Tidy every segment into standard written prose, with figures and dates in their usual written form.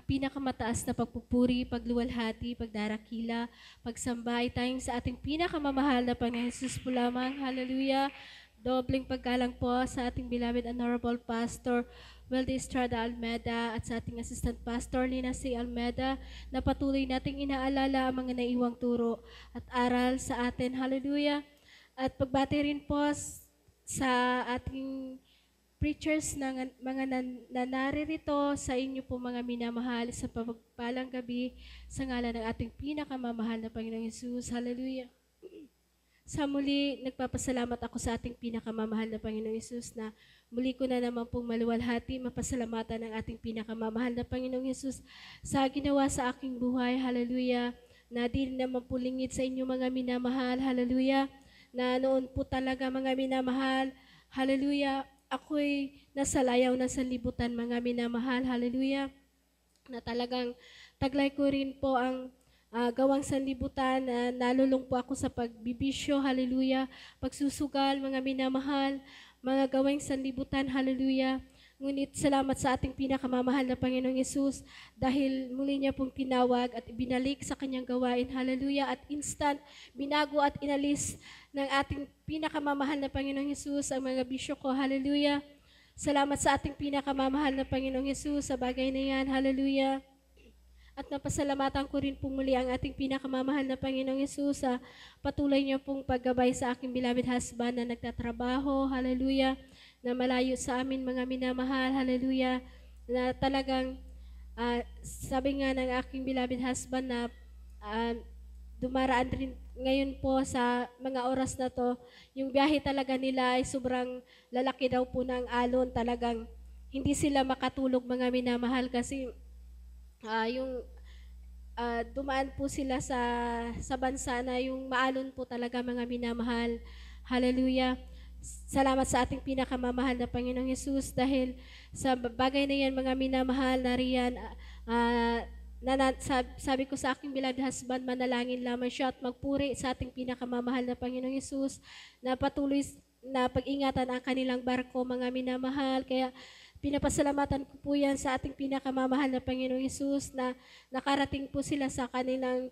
pinakamataas na pagpupuri, pagluwalhati, pagdarakila, pagsamba ay tayong sa ating pinakamamahal na Panginoon Jesus po lamang. Hallelujah! Dobleng paggalang po sa ating beloved Honorable Pastor Weldy Estrada Almeda at sa ating Assistant Pastor Lina C. Almeda na patuloy nating inaalala ang mga naiwang turo at aral sa atin. Hallelujah! At pagbati rin po sa ating preachers na mga naririto sa inyo po mga minamahal sa pagpalang gabi sa ngalan ng ating pinakamamahal na Panginoong Hesus. Hallelujah! Sa muli, nagpapasalamat ako sa ating pinakamamahal na Panginoong Hesus na muli ko na naman pong maluwalhati, mapasalamatan ng ating pinakamamahal na Panginoong Hesus sa ginawa sa aking buhay. Hallelujah! Na di naman po lingid sa inyo mga minamahal. Hallelujah! Na noon po talaga mga minamahal. Hallelujah! Ako'y nasa layaw na sanlibutan mga minamahal. Hallelujah! Na talagang taglay ko rin po ang gawang sanlibutan. Nalulung po ako sa pagbibisyo. Hallelujah! Pagsusugal mga minamahal. Mga gawang sanlibutan. Hallelujah! Ngunit salamat sa ating pinakamamahal na Panginoong Yesus dahil muli niya pong tinawag at ibinalik sa kanyang gawain. Hallelujah! At instant, binago at inalis ng ating pinakamamahal na Panginoong Yesus ang mga bisyo ko. Hallelujah! Salamat sa ating pinakamamahal na Panginoong Yesus sa bagay na yan. Hallelujah! At napasalamatan ko rin po muli ang ating pinakamamahal na Panginoong Yesus sa patuloy niyo pong paggabay sa aking beloved husband na nagtatrabaho. Hallelujah! Na malayo sa amin mga minamahal. Hallelujah! Na talagang sabi nga ng aking beloved husband na dumaraan rin ngayon po sa mga oras na to, yung biyahe talaga nila ay sobrang lalaki daw po ng alon. Talagang hindi sila makatulog mga minamahal kasi dumaan po sila sa bansa na yung maalon po talaga mga minamahal. Hallelujah! Salamat sa ating pinakamamahal na Panginoong Hesus dahil sa bagay na yan mga minamahal na riyan, sabi ko sa aking beloved husband, manalangin lamang siya at magpuri sa ating pinakamamahal na Panginoong Hesus na patuloy na pag-ingatan ang kanilang barko mga minamahal. Kaya pinapasalamatan ko po yan sa ating pinakamamahal na Panginoong Hesus na nakarating po sila sa kanilang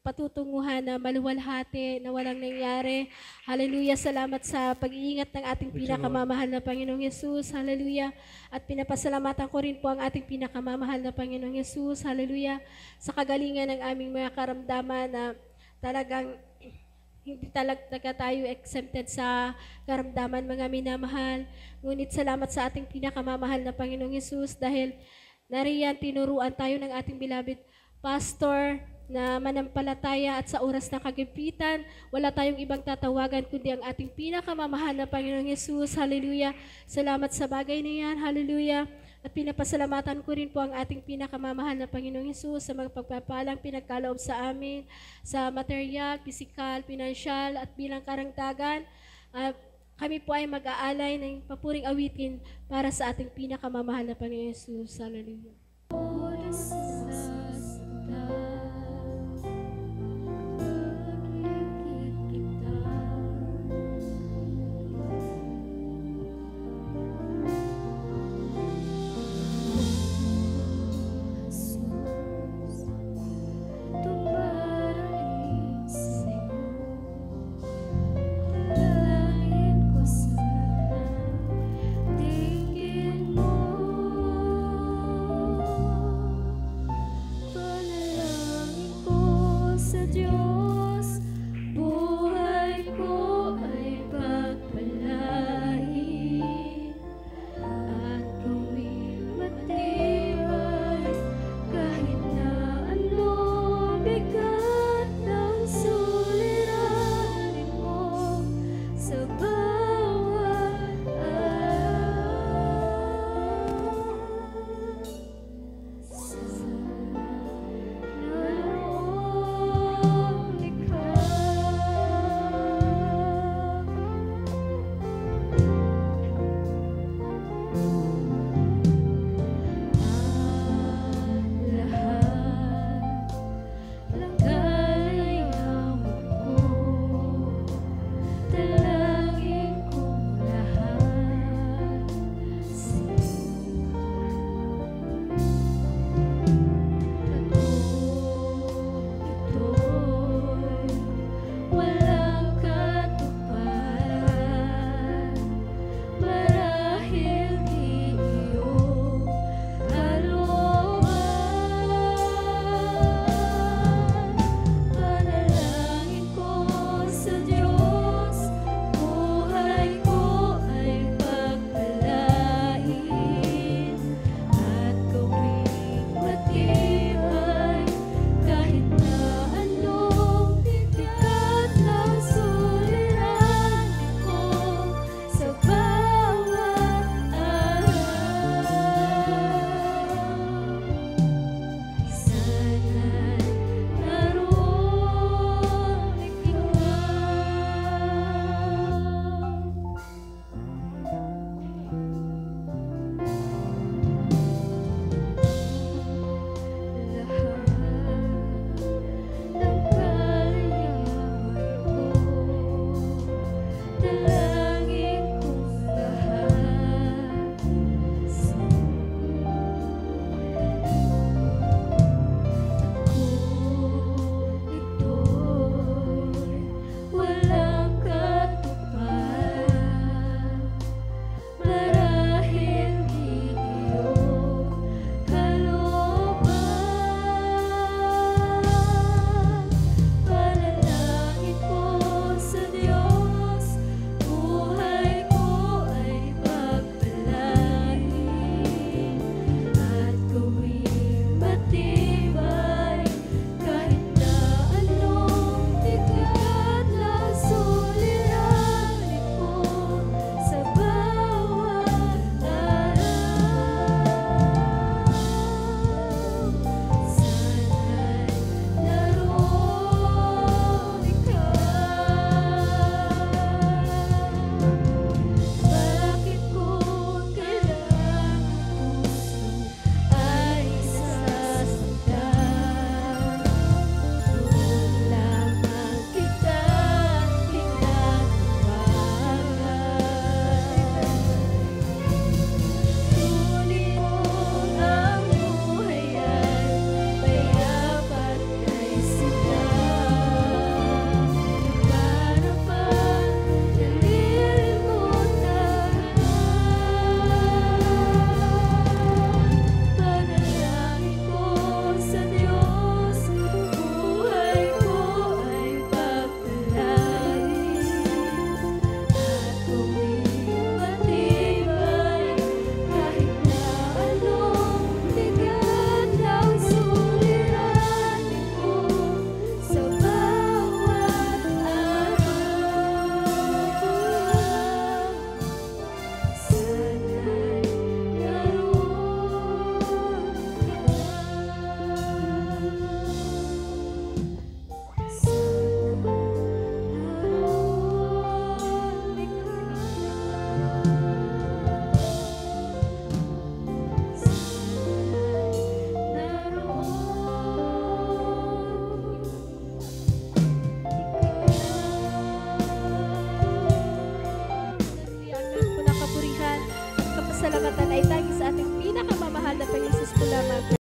patutunguhan na maluwalhati, na walang nangyari. Hallelujah! Salamat sa pag-iingat ng ating pinakamamahal na Panginoong Yesus. Hallelujah! At pinapasalamatan ko rin po ang ating pinakamamahal na Panginoong Yesus. Hallelujah! Sa kagalingan ng aming mga karamdaman na talagang hindi talaga tayo exempted sa karamdaman mga minamahal. Ngunit salamat sa ating pinakamamahal na Panginoong Yesus dahil nariyan tinuruan tayo ng ating beloved pastor na manampalataya at sa oras ng kagipitan, wala tayong ibang tatawagan kundi ang ating pinakamamahal na Panginoong Yesus. Hallelujah! Salamat sa bagay na yan. Hallelujah! At pinapasalamatan ko rin po ang ating pinakamamahal na Panginoong Yesus sa mga pagpapalang pinagkaloob sa amin, sa material, pisikal, pinansyal, at bilang karagdagan. Kami po ay mag-aalay ng papuring awitin para sa ating pinakamamahal na Panginoong Yesus. Hallelujah!